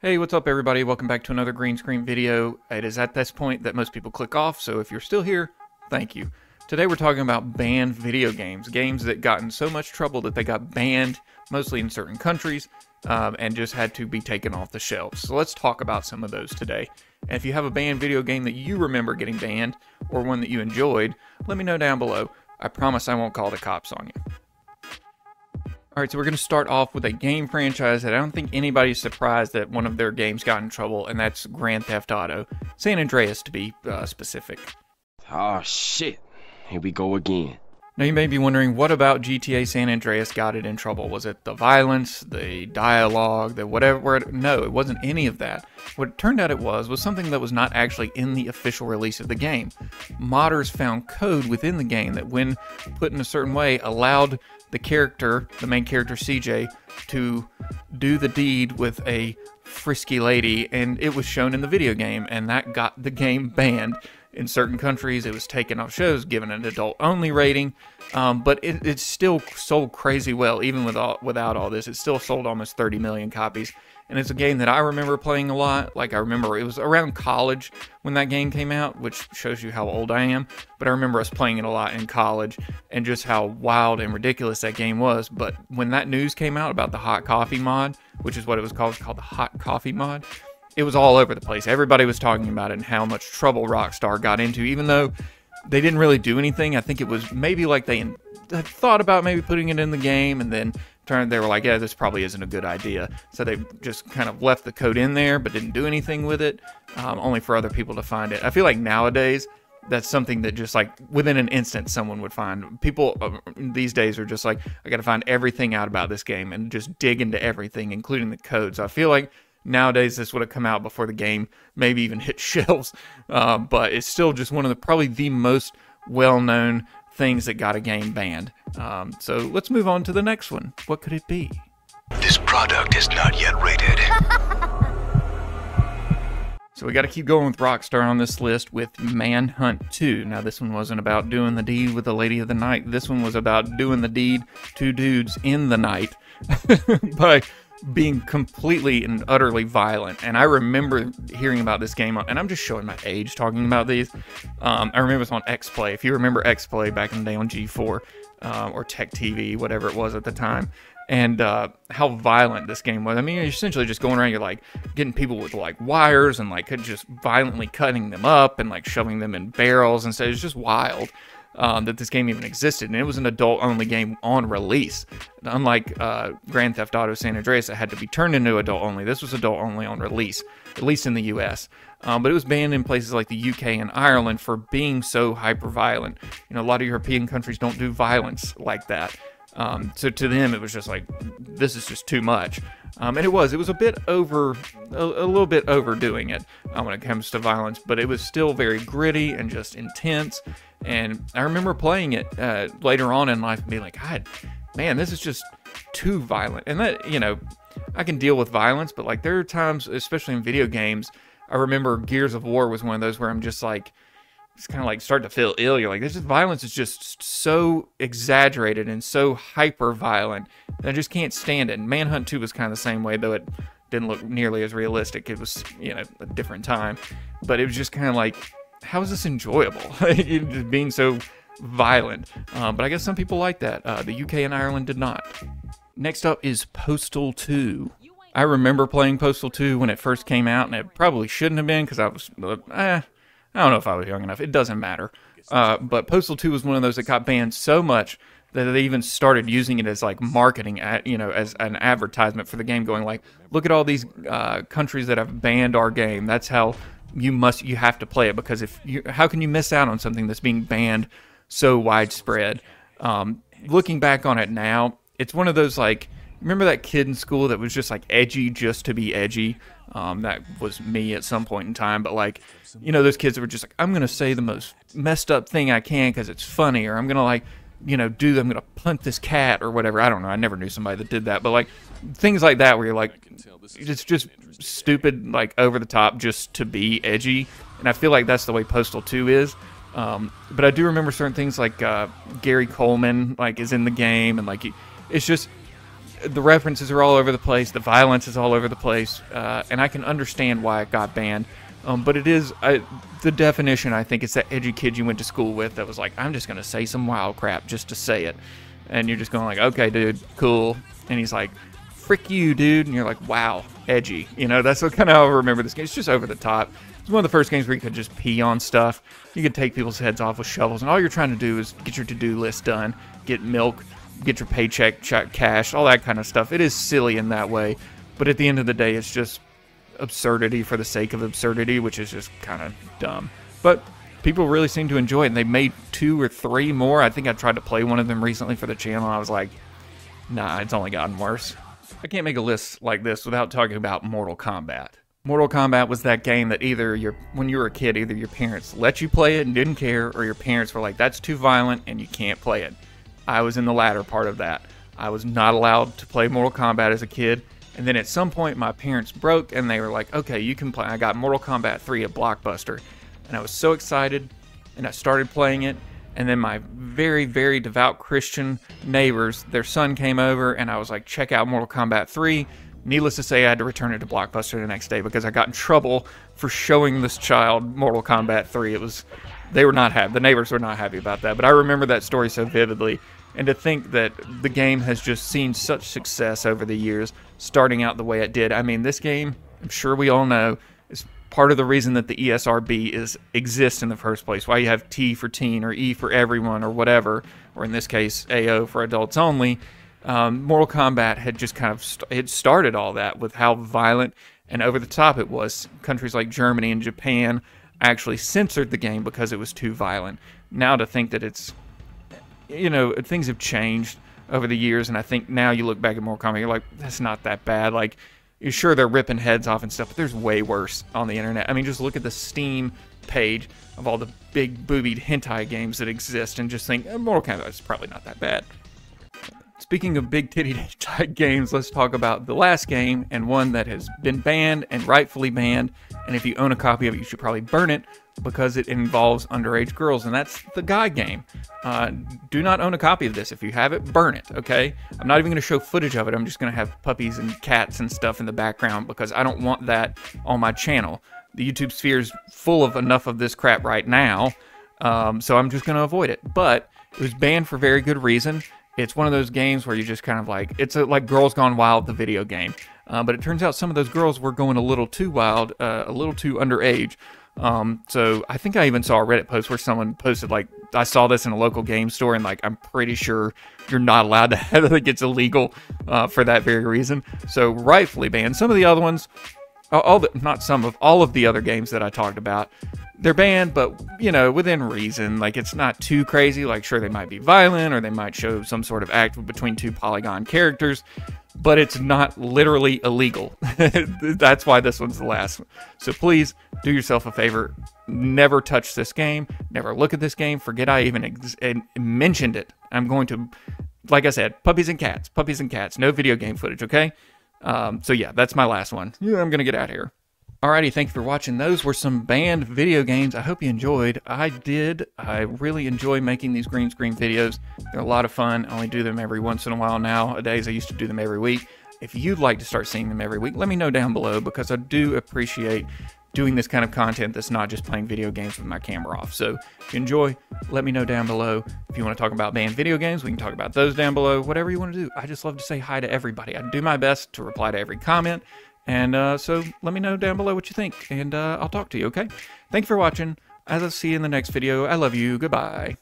Hey, what's up everybody? Welcome back to another green screen video. It is at this point that most people click off, so if you're still here, thank you. Today we're talking about banned video games. Games that got in so much trouble that they got banned, mostly in certain countries, and just had to be taken off the shelves. So let's talk about some of those today. And if you have a banned video game that you remember getting banned, or one that you enjoyed, let me know down below. I promise I won't call the cops on you. Alright, so we're going to start off with a game franchise that I don't think anybody's surprised that one of their games got in trouble, and that's Grand Theft Auto. San Andreas, to be specific. Oh shit, here we go again. Now you may be wondering, what about GTA San Andreas got it in trouble? Was it the violence, the dialogue, the whatever? No, it wasn't any of that. What it turned out it was something that was not actually in the official release of the game. Modders found code within the game that, when put in a certain way, allowed the character, the main character CJ, to do the deed with a frisky lady, and it was shown in the video game, and that got the game banned. In certain countries, it was taken off shows, given an adult-only rating, but it still sold crazy well, even without all this. It still sold almost 30 million copies, and it's a game that I remember playing a lot. Like, I remember it was around college when that game came out, which shows you how old I am, but I remember us playing it a lot in college, and just how wild and ridiculous that game was. But when that news came out about the hot coffee mod, which is what it was called the hot coffee mod, it was all over the place. Everybody was talking about it and how much trouble Rockstar got into, even though they didn't really do anything. I think it was maybe like they had thought about maybe putting it in the game, and then they were like, yeah, this probably isn't a good idea. So they just kind of left the code in there, but didn't do anything with it, only for other people to find it. I feel like nowadays, that's something that just like within an instant someone would find. People these days are just like, I got to find everything out about this game and just dig into everything, including the code. So I feel like nowadays, this would have come out before the game maybe even hit shelves, but it's still just one of probably the most well-known things that got a game banned. So let's move on to the next one. What could it be? This product is not yet rated. So we got to keep going with Rockstar on this list with Manhunt 2. Now, this one wasn't about doing the deed with the lady of the night. This one was about doing the deed to dudes in the night by being completely and utterly violent. And I remember hearing about this game, and I'm just showing my age talking about these. I remember it was on X-Play. If you remember X-Play back in the day on G4 or Tech TV, whatever it was at the time, and how violent this game was. I mean, you're essentially just going around, you're like getting people with like wires and like just violently cutting them up and like shoving them in barrels and stuff. It's just wild. That this game even existed, and it was an adult-only game on release. Unlike Grand Theft Auto San Andreas, it had to be turned into adult-only. This was adult-only on release, at least in the US. But it was banned in places like the UK and Ireland for being so hyper-violent. You know, a lot of European countries don't do violence like that. So to them, it was just like, this is just too much. And it was a bit over, a little bit overdoing it when it comes to violence, but it was still very gritty and just intense. And I remember playing it later on in life and being like, God, man, this is just too violent. And that, you know, I can deal with violence, but like there are times, especially in video games, I remember Gears of War was one of those where I'm just like, it's kind of like start to feel ill. You're like, this violence is just so exaggerated and so hyper violent that I just can't stand it. And Manhunt 2 was kind of the same way, though it didn't look nearly as realistic. It was, you know, a different time, but it was just kind of like, how is this enjoyable? Just being so violent. But I guess some people like that. The UK and Ireland did not. Next up is Postal 2. I remember playing Postal 2 when it first came out, and it probably shouldn't have been because I was, I don't know if I was young enough. It doesn't matter. But Postal 2 was one of those that got banned so much that they even started using it as like marketing, you know, as an advertisement for the game, going like, look at all these countries that have banned our game. That's how you have to play it, because how can you miss out on something that's being banned so widespread? Looking back on it now, it's one of those like, remember that kid in school that was just like edgy just to be edgy? That was me at some point in time, but like, you know, those kids that were just like, I'm going to say the most messed up thing I can because it's funny, or I'm going to like, you know, I'm going to punt this cat or whatever. I don't know. I never knew somebody that did that, but like things like that where you're like, it's just stupid, like over the top just to be edgy. And I feel like that's the way Postal 2 is. But I do remember certain things like Gary Coleman like is in the game, and like it's just the references are all over the place, the violence is all over the place, and I can understand why it got banned. But it is, the definition, I think, it's that edgy kid you went to school with that was like, I'm just going to say some wild crap just to say it. And you're just going like, okay, dude, cool. And he's like, frick you, dude. And you're like, wow, edgy. You know, that's what kind of how I remember this game. It's just over the top. It's one of the first games where you could just pee on stuff. You could take people's heads off with shovels, and all you're trying to do is get your to-do list done, get milk, get your paycheck, cash, all that kind of stuff. It is silly in that way, but at the end of the day, it's just absurdity for the sake of absurdity, which is just kind of dumb. But people really seem to enjoy it, and they made 2 or 3 more. I think I tried to play one of them recently for the channel. I was like, nah, it's only gotten worse. I can't make a list like this without talking about Mortal Kombat. Mortal Kombat was that game that either when you were a kid, either your parents let you play it and didn't care, or your parents were like, that's too violent and you can't play it. I was in the latter part of that. I was not allowed to play Mortal Kombat as a kid, and then at some point my parents broke and they were like, okay, you can play. I got Mortal Kombat 3 at Blockbuster, and I was so excited, and I started playing it, and then my very, very devout Christian neighbors, their son came over, and I was like, check out Mortal Kombat 3. Needless to say, I had to return it to Blockbuster the next day because I got in trouble for showing this child Mortal Kombat 3. They were not happy. The neighbors were not happy about that. But I remember that story so vividly. And to think that the game has just seen such success over the years, starting out the way it did. I mean, this game, I'm sure we all know, is part of the reason that the ESRB exists in the first place. Why you have T for teen or E for everyone or whatever, or in this case, AO for adults only. Mortal Kombat had just kind of it started all that with how violent and over the top it was. Countries like Germany and Japan actually censored the game because it was too violent. Now to think that it's, you know, things have changed over the years, and I think now you look back at Mortal Kombat, you're like, that's not that bad. Like, you're sure they're ripping heads off and stuff, but there's way worse on the internet. I mean, just look at the Steam page of all the big boobied hentai games that exist and just think, Mortal Kombat is probably not that bad. Speaking of big titty type games, let's talk about the last game, and one that has been banned and rightfully banned, and if you own a copy of it, you should probably burn it because it involves underage girls, and that's the Guy game. Do not own a copy of this. If you have it, burn it, okay? I'm not even going to show footage of it. I'm just going to have puppies and cats and stuff in the background because I don't want that on my channel. The YouTube sphere is full of enough of this crap right now, so I'm just going to avoid it. But it was banned for very good reason. It's one of those games where you just kind of like, it's like Girls Gone Wild, the video game. But it turns out some of those girls were going a little too wild, a little too underage. So I think I even saw a Reddit post where someone posted like, I saw this in a local game store, and like, I'm pretty sure you're not allowed to have it. Like, it's illegal for that very reason. So rightfully banned. Some of the other ones, all of the other games that I talked about, they're banned, but, you know, within reason. Like, it's not too crazy. Like, sure, they might be violent, or they might show some sort of act between 2 polygon characters, but it's not literally illegal. That's why this one's the last one. So please, do yourself a favor. Never touch this game. Never look at this game. Forget I even mentioned it. I'm going to, like I said, puppies and cats. Puppies and cats. No video game footage, okay? So yeah, that's my last one. Yeah, I'm going to get out of here. Alrighty, thank you for watching. Those were some banned video games. I hope you enjoyed. I did. I really enjoy making these green screen videos. They're a lot of fun. I only do them every once in a while nowadays. I used to do them every week. If you'd like to start seeing them every week, let me know down below, because I do appreciate doing this kind of content that's not just playing video games with my camera off. So if you enjoy, let me know down below. If you want to talk about banned video games, we can talk about those down below. Whatever you want to do. I just love to say hi to everybody. I do my best to reply to every comment. And so let me know down below what you think, and I'll talk to you, okay? Thank you for watching. As I'll see you in the next video. I love you. Goodbye.